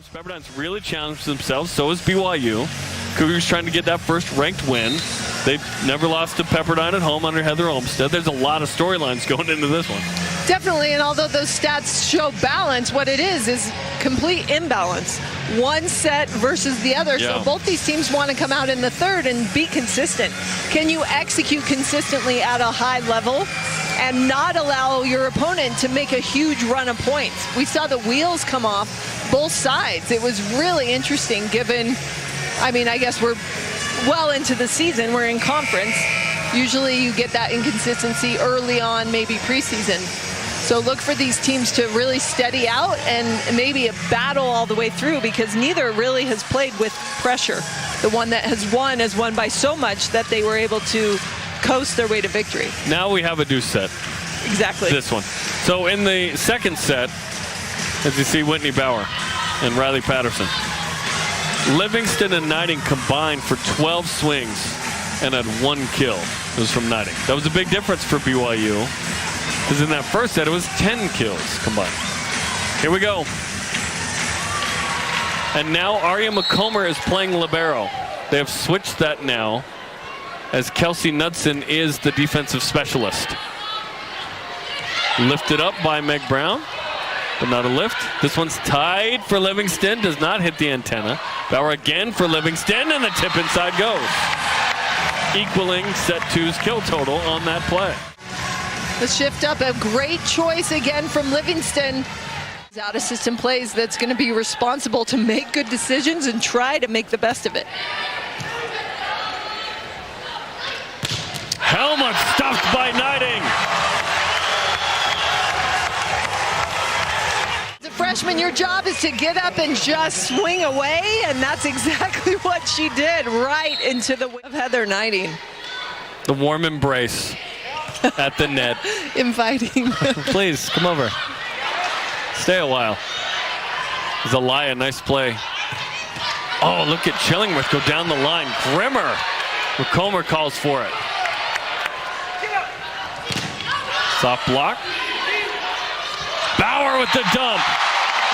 Pepperdine's really challenged themselves, so is BYU. Cougars trying to get that first ranked win. They've never lost to Pepperdine at home under Heather Olmstead. There's a lot of storylines going into this one. Definitely, and although those stats show balance, what it is complete imbalance. One set versus the other, so both these teams want to come out in the third and be consistent. Can you execute consistently at a high level and not allow your opponent to make a huge run of points? We saw the wheels come off both sides. It was really interesting given, I guess we're well into the season. We're in conference. Usually you get that inconsistency early on, maybe preseason. So look for these teams to really steady out and maybe a battle all the way through, because neither really has played with pressure. The one that has won by so much that they were able to coast their way to victory. Now we have a deuce set. Exactly. This one. So in the second set, as you see, Whitney Bauer and Riley Patterson. Livingston and Knighting combined for 12 swings and had 1 kill. It was from Knighting. That was a big difference for BYU, because in that first set it was 10 kills combined. Here we go. And now Arya McComber is playing libero. They have switched that now, as Kelsey Knudsen is the defensive specialist. Lifted up by Meg Brown, but not a lift. This one's tied for Livingston, does not hit the antenna. Bauer again for Livingston, and the tip inside goes, equaling set 2's kill total on that play. The shift up, a great choice again from Livingston. Out of system plays that's going to be responsible to make good decisions and try to make the best of it. Helmut stuffed by Knighting. As a freshman, your job is to get up and just swing away, and that's exactly what she did, right into the wing of Heather Knighting. The warm embrace at the net. Inviting. Please, come over. Stay a while. Zelaya, nice play. Oh, look at Chillingworth go down the line. Grimmer. McComber calls for it. Soft block. Bauer with the dump.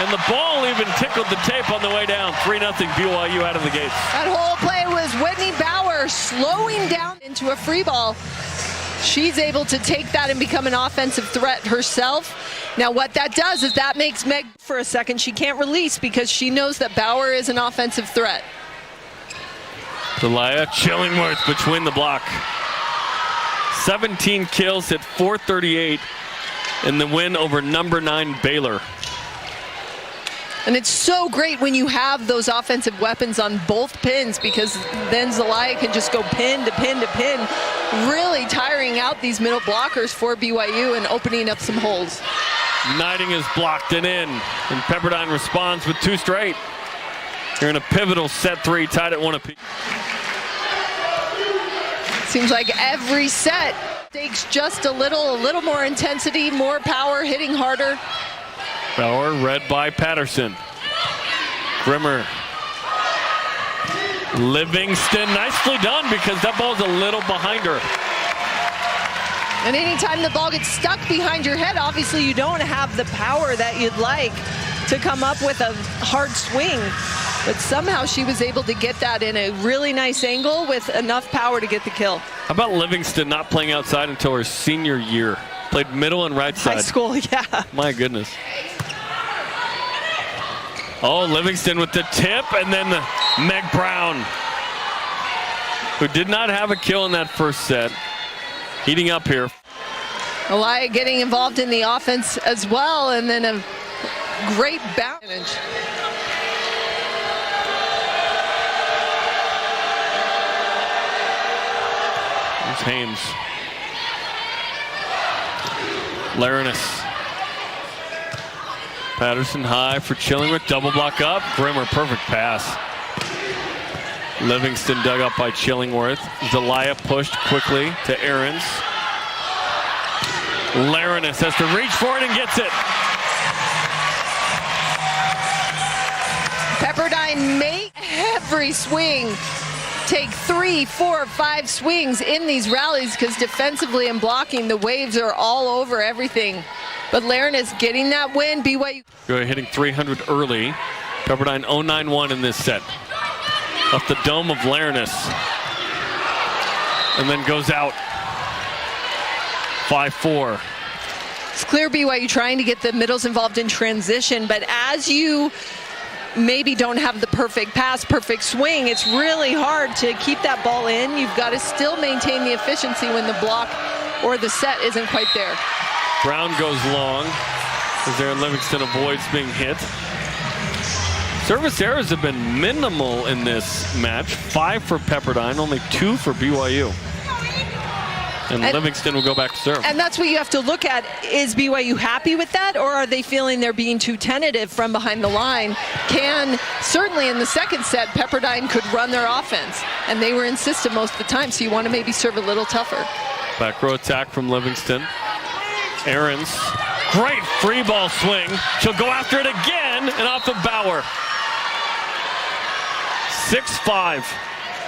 And the ball even tickled the tape on the way down. 3-0 BYU out of the gates. That whole play was Whitney Bauer slowing down into a free ball. She's able to take that and become an offensive threat herself. Now what that does is that makes Meg, for a second, she can't release because she knows that Bauer is an offensive threat. Delia Chillingworth between the block. 17 kills at 438 in the win over number 9 Baylor. And it's so great when you have those offensive weapons on both pins, because then Zelaya can just go pin to pin to pin, really tiring out these middle blockers for BYU and opening up some holes. Knighting is blocked and in, and Pepperdine responds with 2 straight. You're in a pivotal set 3, tied at 1 apiece. Seems like every set takes just a little more intensity, more power, hitting harder. Bauer read by Patterson. Grimmer. Livingston, nicely done, because that ball's a little behind her. And anytime the ball gets stuck behind your head, obviously you don't have the power that you'd like to come up with a hard swing. But somehow she was able to get that in a really nice angle with enough power to get the kill. How about Livingston not playing outside until her senior year? Played middle and right side. High school, yeah. My goodness. Oh, Livingston with the tip, and then Meg Brown, who did not have a kill in that first set. Heating up here. Elia getting involved in the offense as well, and then a great bounce. There's Hames. Larinus. Patterson high for Chillingworth, double block up. Grimmer, perfect pass. Livingston dug up by Chillingworth. Zelaya pushed quickly to Ahrens. Larinus has to reach for it and gets it. Pepperdine made every swing take 3, 4, 5 swings in these rallies, because defensively and blocking, the waves are all over everything. But Larinus getting that win. BYU hitting 300 early. Pepperdine 0-9-1 in this set. Off the dome of Larenus. And then goes out. 5-4. It's clear BYU trying to get the middles involved in transition, but as you maybe don't have the perfect pass, perfect swing, it's really hard to keep that ball in. You've got to still maintain the efficiency when the block or the set isn't quite there. Brown goes long as Aaron Livingston avoids being hit. Service errors have been minimal in this match. 5 for Pepperdine, only 2 for BYU. And Livingston will go back to serve. And that's what you have to look at. Is BYU happy with that, or are they feeling they're being too tentative from behind the line? Certainly in the second set, Pepperdine could run their offense, and they were in system most of the time, so you want to maybe serve a little tougher. Back row attack from Livingston. Ahrens, great free ball swing. She'll go after it again, and off of Bauer. 6-5.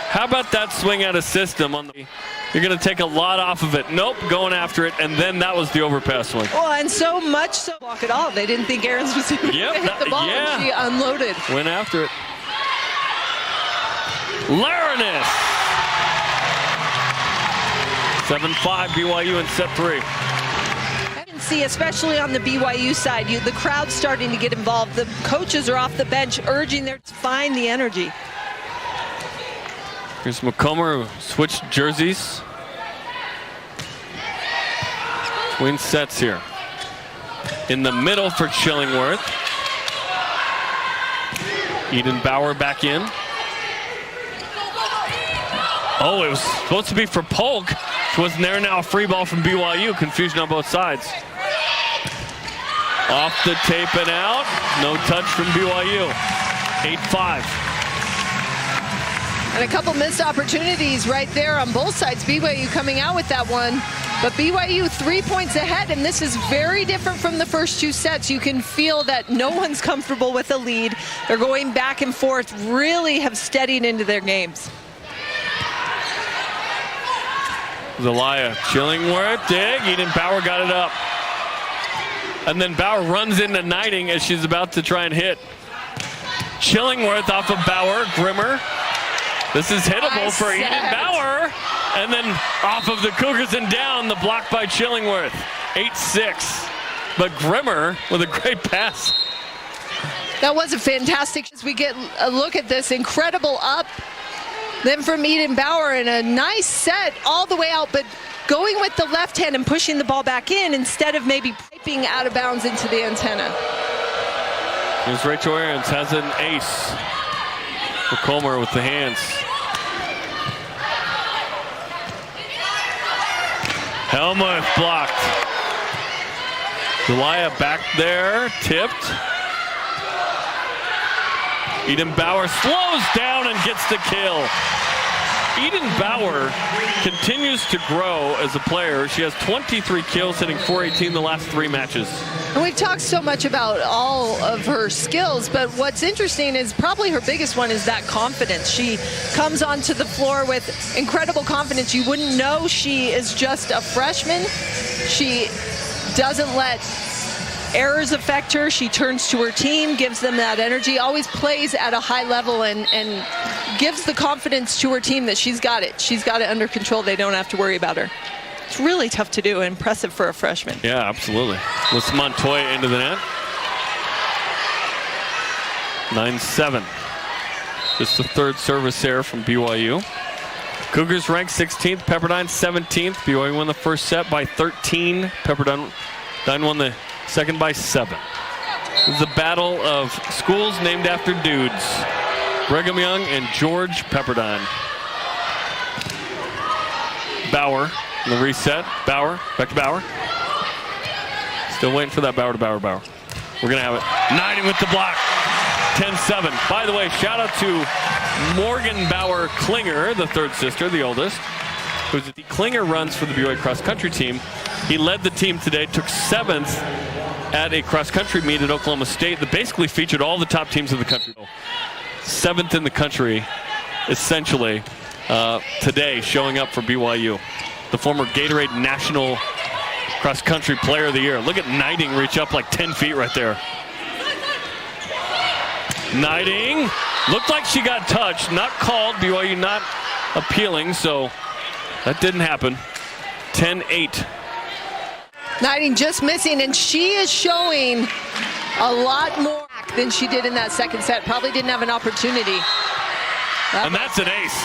How about that swing out of system? You're going to take a lot off of it. Nope, going after it, and then that was the overpass swing. Well, and so much so block at all. They didn't think Ahrens was going to hit the ball, and she unloaded. Went after it. Larenus. 7-5 BYU in set 3. I can see, especially on the BYU side, the crowd's starting to get involved. The coaches are off the bench urging them to find the energy. Here's McComber, who switched jerseys. Twin sets here. In the middle for Chillingworth. Eden Bauer back in. Oh, it was supposed to be for Polk. She wasn't there now. A free ball from BYU. Confusion on both sides. Off the tape and out. No touch from BYU. 8-5. And a couple missed opportunities right there on both sides. BYU coming out with that one. But BYU 3 points ahead, and this is very different from the first 2 sets. You can feel that no one's comfortable with a lead. They're going back and forth, really have steadied into their games. Zelaya Chillingworth, dig. Eden Bauer got it up. And then Bauer runs into Knighting as she's about to try and hit. Chillingworth off of Bauer. Grimmer. This is hittable for Eden Bauer. And then off of the Cougars and down, the block by Chillingworth. 8-6. But Grimmer with a great pass. That was a fantastic, as we get a look at this, incredible up. Then from Eden Bauer, and a nice set all the way out, but going with the left hand and pushing the ball back in instead of maybe piping out of bounds into the antenna. Here's Rachel Ahrens, has an ace. McComber with the hands. Helmuth blocked. Zelaya back there, tipped. Eden Bauer slows down and gets the kill. Eden Bauer continues to grow as a player. She has 23 kills, hitting .418 the last 3 matches. And we've talked so much about all of her skills, but what's interesting is probably her biggest one is that confidence. She comes onto the floor with incredible confidence. You wouldn't know she is just a freshman. She doesn't let errors affect her. She turns to her team, gives them that energy, always plays at a high level, and gives the confidence to her team that she's got it. She's got it under control. They don't have to worry about her. It's really tough to do and impressive for a freshman. Yeah, absolutely. Let's Montoya into the net. 9-7. Just the 3rd service error from BYU. Cougars ranked 16th, Pepperdine 17th. BYU won the first set by 13. Pepperdine won the second by 7. This is a battle of schools named after dudes. Brigham Young and George Pepperdine. Bauer in the reset. Bauer, back to Bauer. Still waiting for that Bauer to Bauer. We're going to have it. Knighting with the block. 10-7. By the way, shout out to Morgan Bauer Klinger, the 3rd sister, the oldest, who's the Klinger runs for the BYU cross country team. He led the team today, took 7th at a cross country meet at Oklahoma State that basically featured all the top teams in the country. 7th in the country, essentially, today, showing up for BYU. The former Gatorade National Cross Country Player of the Year. Look at Knighting reach up like 10 feet right there. Knighting. Looked like she got touched. Not called. BYU not appealing, so that didn't happen. 10-8. Knighting just missing, and she is showing a lot more than she did in that second set. Probably didn't have an opportunity. And that's an ace.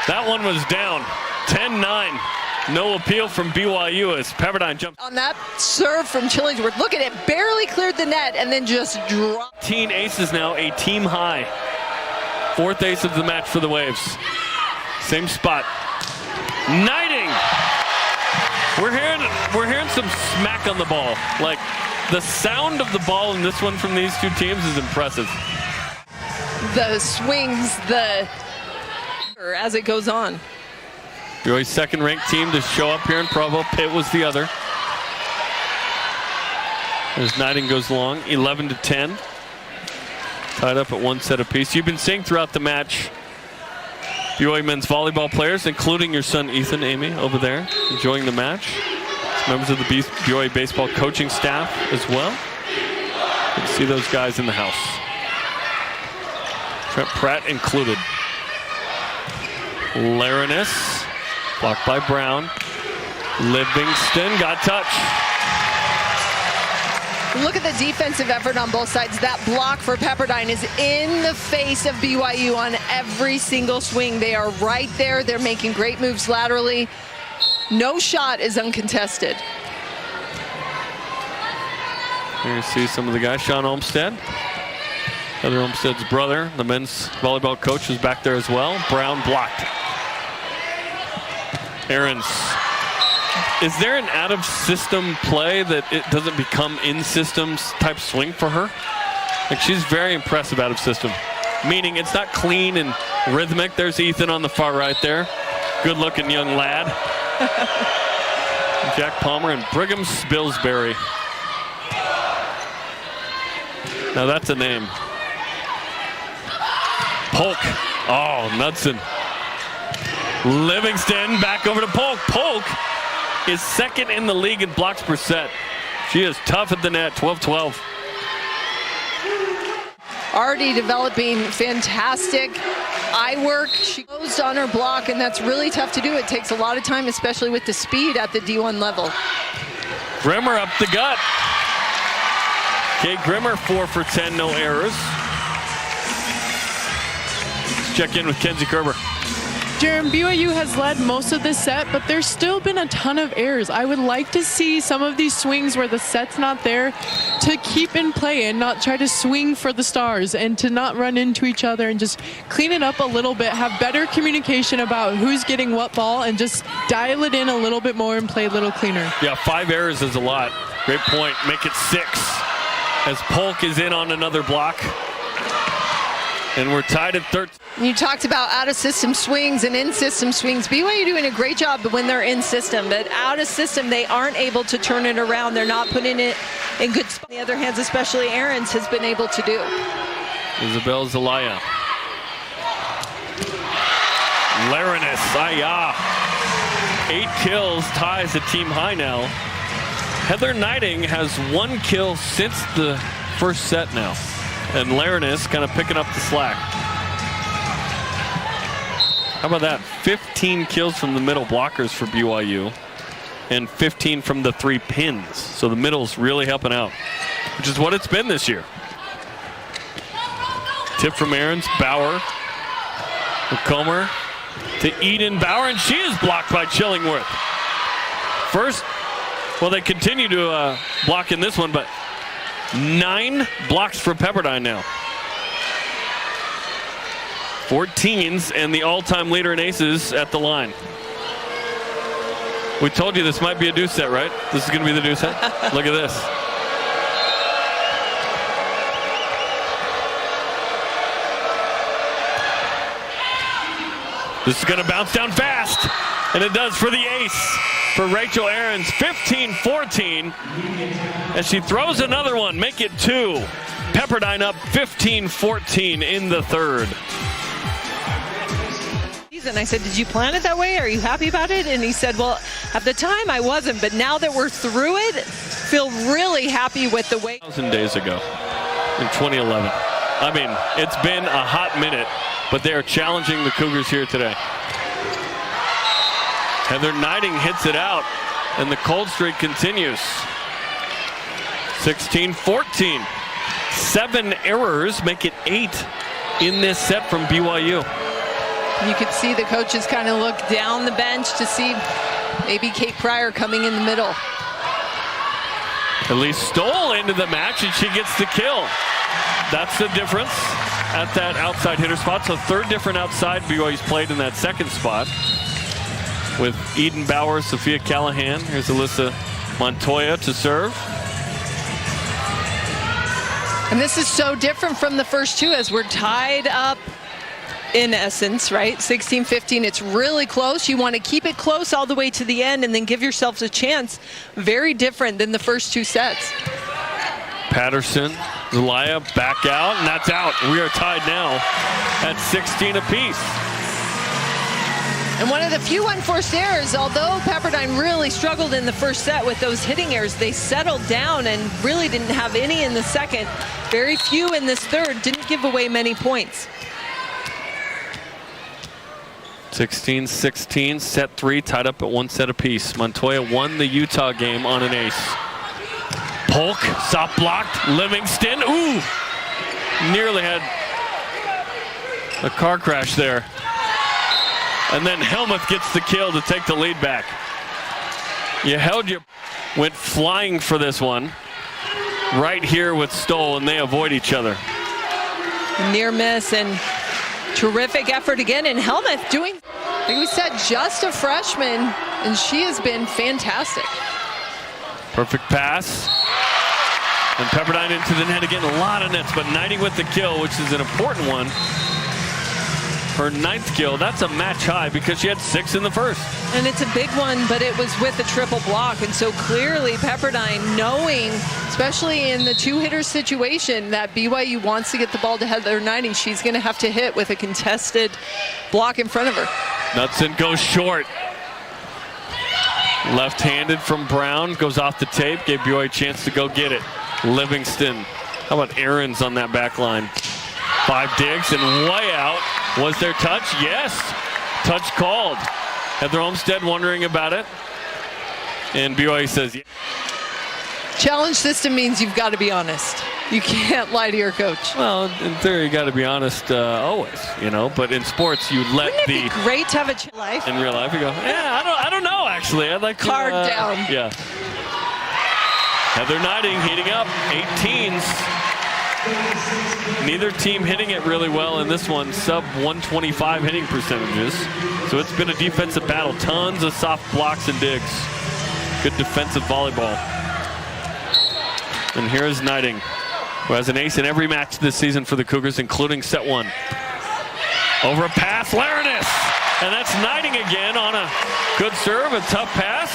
That one was down. 10-9. No appeal from BYU as Pepperdine jumped. On that serve from Chillingsworth, look at it, barely cleared the net and then just dropped. 18 aces now, a team high. 4th ace of the match for the Waves. Same spot. Knighting. We're hearing some smack on the ball. Like, the sound of the ball in this one from these two teams is impressive. The swings, as it goes on. BYU's second-ranked team to show up here in Provo. Pitt was the other. As Knighting goes long, 11-10. Tied up at 1 set apiece. You've been seeing throughout the match BYU men's volleyball players, including your son Ethan, Amy, over there, enjoying the match. Members of the BYU baseball coaching staff as well. Good to see those guys in the house. Trent Pratt included. Larinus, blocked by Brown. Livingston got touch. Look at the defensive effort on both sides. That block for Pepperdine is in the face of BYU on every single swing. They are right there. They're making great moves laterally. No shot is uncontested. Here you see some of the guys. Sean Olmstead, Heather Olmstead's brother, the men's volleyball coach, was back there as well. Brown blocked. Ahrens. Is there an out-of-system play that it doesn't become in-systems type swing for her? Like, she's very impressive out of system. Meaning it's not clean and rhythmic. There's Ethan on the far right there. Good-looking young lad. Jack Palmer and Brigham Spilsbury. Now that's a name. Polk. Oh, Knudsen. Livingston back over to Polk. Polk is second in the league in blocks per set. She is tough at the net, 12-12. Already developing fantastic eye work. She closed on her block, and that's really tough to do. It takes a lot of time, especially with the speed at the D1 level. Grimmer up the gut. Kate Grimmer, 4 for 10, no errors. Let's check in with Kenzie Kerber. Jerem, BYU has led most of this set, but there's still been a ton of errors. I would like to see some of these swings where the set's not there to keep in play and not try to swing for the stars and to not run into each other and just clean it up a little bit, have better communication about who's getting what ball and just dial it in a little bit more and play a little cleaner. Yeah, 5 errors is a lot. Great point. Make it 6 as Polk is in on another block. And we're tied at 13. You talked about out-of-system swings and in-system swings. BYU doing a great job when they're in system, but out-of-system, they aren't able to turn it around. They're not putting it in good spots. On the other hands, especially Ahrens has been able to do. Isabel Zelaya. Larinus, 8 kills, ties a team high now. Heather Knighting has 1 kill since the first set now. And Larinus kind of picking up the slack. How about that? 15 kills from the middle blockers for BYU and 15 from the 3 pins. So the middle's really helping out, which is what it's been this year. Tip from Ahrens, Bauer, McComber to Eden Bauer, and she is blocked by Chillingworth. First, well, they continue to block in this one, but 9 blocks for Pepperdine now. 14s and the all-time leader in aces at the line. We told you this might be a deuce set, right? This is going to be the deuce set? Look at this. This is going to bounce down fast, and it does for the ace for Rachel Ahrens. 15-14 as she throws another one, make it 2. Pepperdine up 15-14 in the third. And I said, did you plan it that way? Are you happy about it? And he said, well, at the time I wasn't, but now that we're through it, feel really happy with the way. 1,000 days ago in 2011. I mean, it's been a hot minute, but they are challenging the Cougars here today. Heather Knighting hits it out, and the cold streak continues. 16-14. 7 errors make it 8 in this set from BYU. You could see the coaches kind of look down the bench to see maybe Kate Pryor coming in the middle. Elise Stoll into the match, and she gets the kill. That's the difference at that outside hitter spot. So 3rd different outside BYU's played in that 2nd spot. With Eden Bauer, Sophia Callahan. Here's Alyssa Montoya to serve. And this is so different from the first 2 as we're tied up in essence, right? 16-15, it's really close. You want to keep it close all the way to the end and then give yourselves a chance. Very different than the first 2 sets. Patterson, Zelaya back out, and that's out. We are tied now at 16 apiece. And one of the few unforced errors, although Pepperdine really struggled in the first set with those hitting errors, they settled down and really didn't have any in the second. Very few in this third, didn't give away many points. 16-16, set 3, tied up at 1 set apiece. Montoya won the Utah game on an ace. Polk, soft blocked, Livingston, ooh! Nearly had a car crash there. And then Helmuth gets the kill to take the lead back. You held your, went flying for this one. Right here with Stoll, and they avoid each other. Near miss and terrific effort again. And Helmuth doing, like we said, just a freshman, and she has been fantastic. Perfect pass. And Pepperdine into the net again. A lot of nets, but Knighting with the kill, which is an important one. Her 9th kill, that's a match high because she had 6 in the first. And it's a big one, but it was with a triple block. And so clearly Pepperdine knowing, especially in the 2-hitter situation, that BYU wants to get the ball to Heather Knighting. She's going to have to hit with a contested block in front of her. Knudsen goes short. Left-handed from Brown, goes off the tape, gave BYU a chance to go get it. Livingston, how about Aarons on that back line? 5 digs and way out. Was there touch? Yes. Touch called. Heather Olmstead wondering about it. And BYU says, yeah. Challenge system means you've got to be honest. You can't lie to your coach. Well, in theory, you got to be honest always, you know. But in sports, you let Wouldn't it be great to have a life? In real life, you go, yeah, I don't know, actually. I'd like to. Card down. Yeah. Heather Knighting heating up, 18s. Neither team hitting it really well in this one, sub 125 hitting percentages. So it's been a defensive battle. Tons of soft blocks and digs. Good defensive volleyball. And here is Knighting, who has an ace in every match this season for the Cougars, including set 1. Over a pass, Laranis. And that's Knighting again on a good serve, a tough pass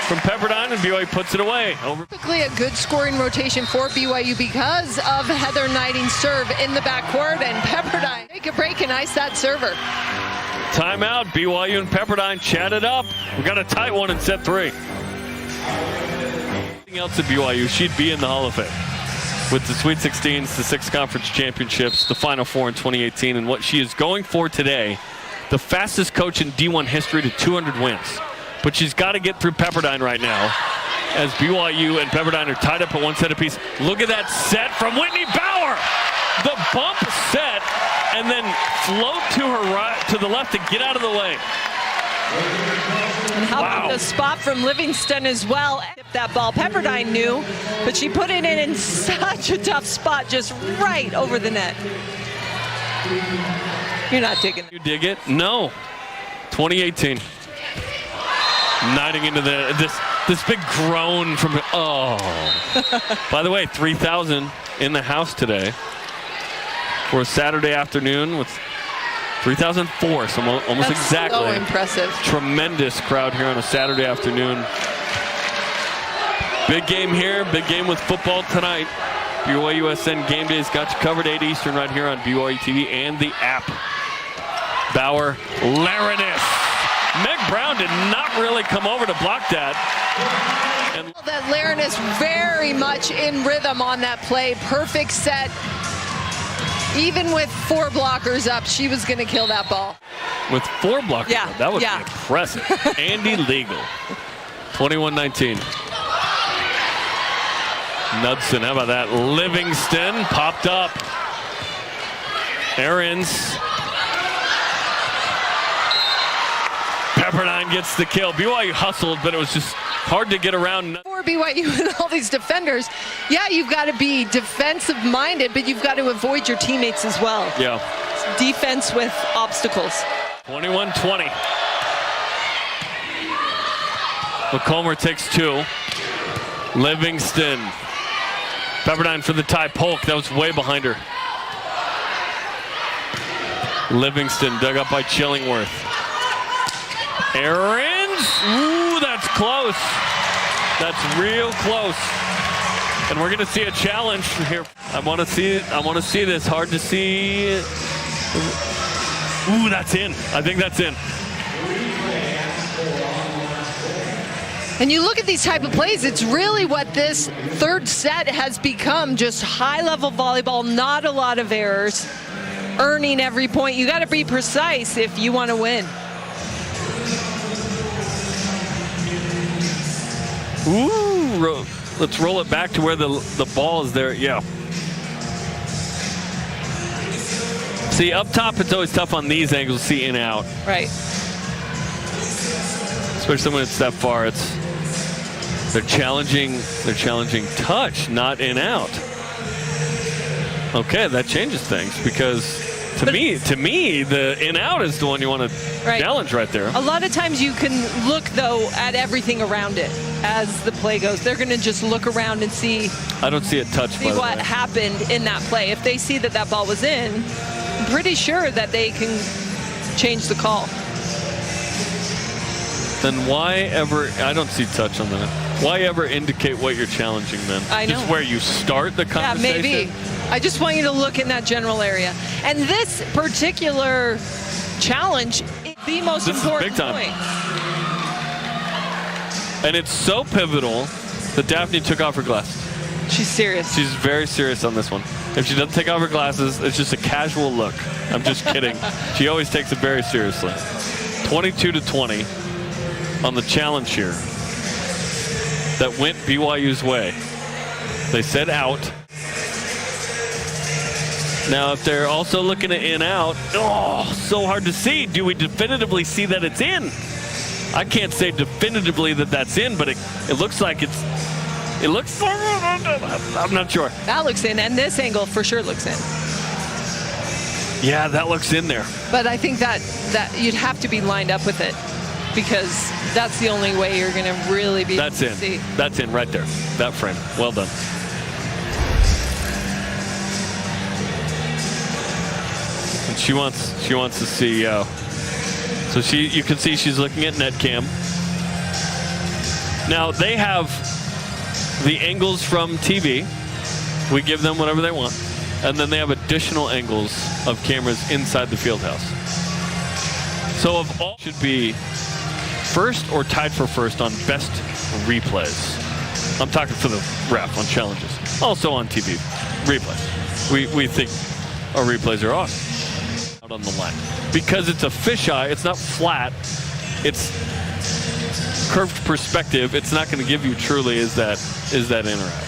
from Pepperdine, and BYU puts it away. Typically a good scoring rotation for BYU because of Heather Knighting's serve in the backcourt, and Pepperdine take a break and ice that server. Timeout. BYU and Pepperdine chatted up. We got a tight one in set 3. Anything else at BYU, she'd be in the Hall of Fame. With the Sweet 16s, the 6 conference championships, the Final 4 in 2018, and what she is going for today, the fastest coach in D1 history to 200 wins. But she's got to get through Pepperdine right now as BYU and Pepperdine are tied up at 1 set apiece. Look at that set from Whitney Bauer. The bump set and then float to her right, to the left to get out of the way. And how about the spot from Livingston as well? That ball Pepperdine knew, but she put it in such a tough spot, just right over the net. You're not digging it. You dig it? No. 2018. Knighting into this big groan from, oh. By the way, 3,000 in the house today for a Saturday afternoon with 3,004, so almost That's exactly. So impressive. Tremendous crowd here on a Saturday afternoon. Big game here, big game with football tonight. BYUSN Game Days got you covered 8 Eastern right here on BYU TV and the app. Bauer, Laranis. Meg Brown did not really come over to block that. And that Laranis very much in rhythm on that play. Perfect set. Even with 4 blockers up, she was going to kill that ball. With 4 blockers, Yeah, that would yeah. be impressive. Andy Legal, 21-19. Knudsen, how about that? Livingston popped up. Aarons. Pepperdine gets the kill. BYU hustled, but it was just hard to get around. For BYU and all these defenders, yeah, you've got to be defensive-minded, but you've got to avoid your teammates as well. Yeah. Defense with obstacles. 21-20. McComber takes 2. Livingston. Pepperdine for the tie. Polk, that was way behind her. Livingston dug up by Chillingworth. Aarons. Ooh, that's close. That's real close. And we're going to see a challenge here. I want to see this. Hard to see. Ooh, that's in. I think that's in. And you look at these type of plays, it's really what this third set has become, just high-level volleyball, not a lot of errors, earning every point. You got to be precise if you want to win. Ooh, let's roll it back to where the ball is there. Yeah. See, up top, it's always tough on these angles to see in out. Right. Especially when it's that far. They're challenging touch, not in out. Okay, that changes things because to me, the in out is the one you want to challenge right there. A lot of times you can look though at everything around it as the play goes. They're going to just look around and see. I don't see a touch. See what happened in that play. If they see that ball was in, I'm pretty sure that they can change the call. Then why ever? I don't see touch on that. Why ever indicate what you're challenging then? I know. Just where you start the conversation? Yeah, maybe. I just want you to look in that general area. And this particular challenge is the most important big time point. And it's so pivotal that Daphne took off her glasses. She's serious. She's very serious on this one. If she doesn't take off her glasses, it's just a casual look. I'm just kidding. She always takes it very seriously. 22-20 on the challenge here. That went BYU's way. They said out. Now, if they're also looking at in out, oh, so hard to see. Do we definitively see that it's in? I can't say definitively that that's in, but it looks like it looks, I'm not sure. That looks in, and this angle for sure looks in. Yeah, that looks in there. But I think that you'd have to be lined up with it, because that's the only way you're going to really be able to see. That's in right there. That frame. Well done. And she wants to see. So you can see she's looking at net cam. Now they have the angles from TV. We give them whatever they want, and then they have additional angles of cameras inside the field house. So of all, should be first or tied for first on best replays. I'm talking for the ref on challenges. Also on TV replays. We think our replays are awesome. Out on the line. Because it's a fisheye, it's not flat. It's curved perspective. It's not going to give you truly is that in or out.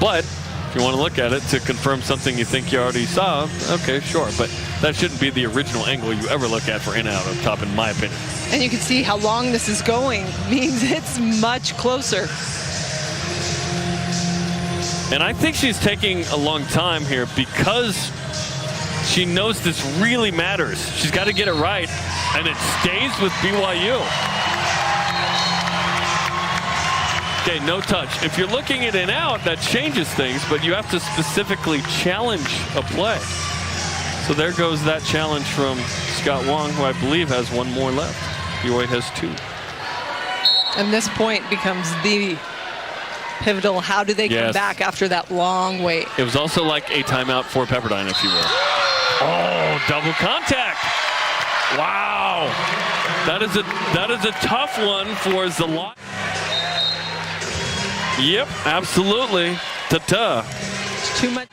But if you want to look at it to confirm something you think you already saw, okay, sure. But that shouldn't be the original angle you ever look at for in out up top, in my opinion. And you can see how long this is going. Means it's much closer. And I think she's taking a long time here because she knows this really matters. She's got to get it right, and it stays with BYU. Okay, no touch. If you're looking at in out, that changes things, but you have to specifically challenge a play. So there goes that challenge from Scott Wong, who I believe has one more left. BYU has 2. And this point becomes the pivotal. How do they come back after that long wait? It was also like a timeout for Pepperdine, if you will. Oh, double contact. Wow. That is a tough one for Zalot. Yep, absolutely. Ta-ta. It's too much.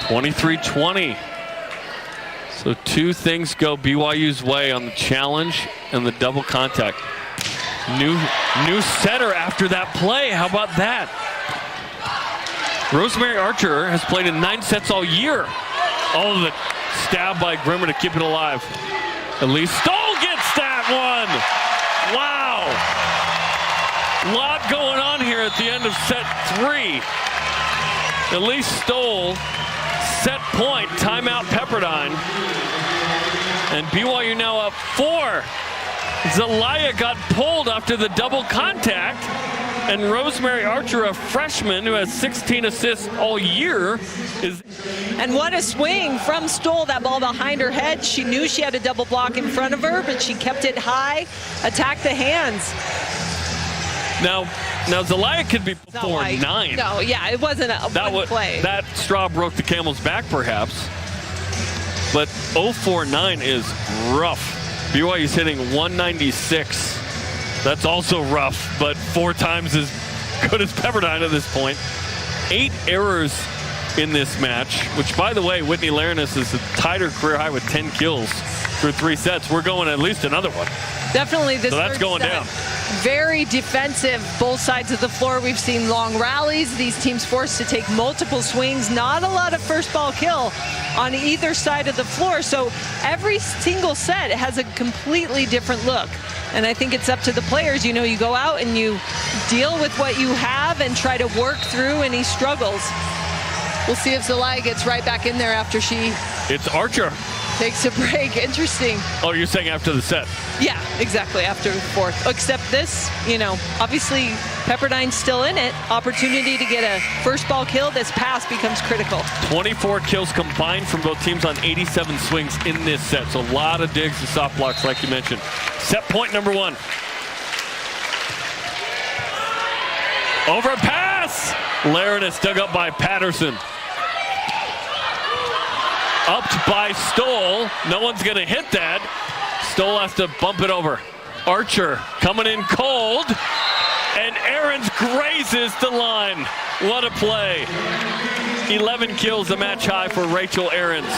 23-20. So two things go BYU's way on the challenge and the double contact. New setter after that play. How about that? Rosemary Archer has played in 9 sets all year. Oh, the stab by Grimmer to keep it alive. Elise Stoll gets that one. Wow. A lot going on here at the end of set 3. Elise Stoll, set point, timeout Pepperdine. And BYU now up 4. Zelaya got pulled after the double contact. And Rosemary Archer, a freshman who has 16 assists all year, is... And what a swing from Stoll, that ball behind her head. She knew she had a double block in front of her, but she kept it high, attacked the hands. Now Zelaya could be 4-9. No, yeah, it wasn't a one play. That straw broke the camel's back, perhaps. But 0-4-9 is rough. BYU's hitting 196. That's also rough, but 4 times as good as Pepperdine at this point. 8 errors in this match, which, by the way, Whitney Laranis is tied her career high with 10 kills through 3 sets. We're going at least another one. Definitely this. So that's going down. Very defensive, both sides of the floor. We've seen long rallies. These teams forced to take multiple swings. Not a lot of first ball kill on either side of the floor. So every single set has a completely different look. And I think it's up to the players. You know, you go out and you deal with what you have and try to work through any struggles. We'll see if Zelaya gets right back in there after she... It's Archer. Takes a break. Interesting. Oh, you're saying after the set? Yeah, exactly. After 4th. Except this, you know, obviously Pepperdine's still in it. Opportunity to get a first ball kill. This pass becomes critical. 24 kills combined from both teams on 87 swings in this set. So a lot of digs and soft blocks, like you mentioned. Set point number 1. Overpass! Laranis dug up by Patterson. Upped by Stoll. No one's going to hit that. Stoll has to bump it over. Archer coming in cold. And Ahrens grazes the line. What a play. 11 kills, a match high for Rachel Ahrens.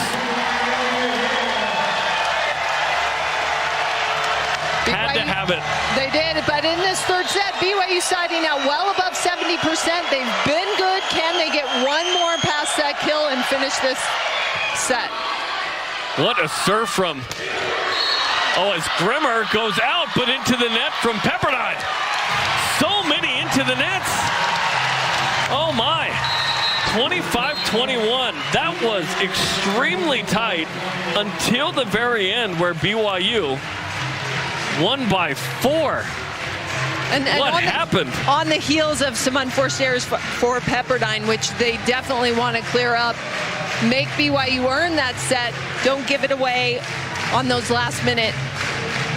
Had to have it. They did, but in this 3rd set, BYU siding now well above 70%. They've been good. Can they get one more past that kill and finish this set? What a serve from... Oh, as Grimmer goes out, but into the net from Pepperdine. So many into the nets. Oh, my. 25-21. That was extremely tight until the very end, where BYU won by 4. And what happened? On the heels of some unforced errors for Pepperdine, which they definitely want to clear up. Make BYU earn that set. Don't give it away on those last-minute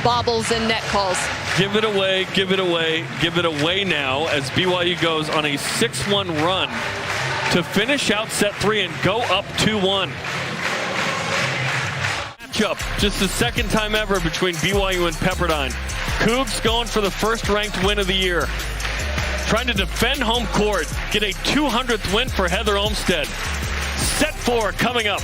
bobbles and net calls. Give it away, give it away, give it away now as BYU goes on a 6-1 run to finish out set 3 and go up 2-1. Matchup, just the 2nd time ever between BYU and Pepperdine. Cougs going for the 1st ranked win of the year. Trying to defend home court, get a 200th win for Heather Olmstead. Set 4 coming up.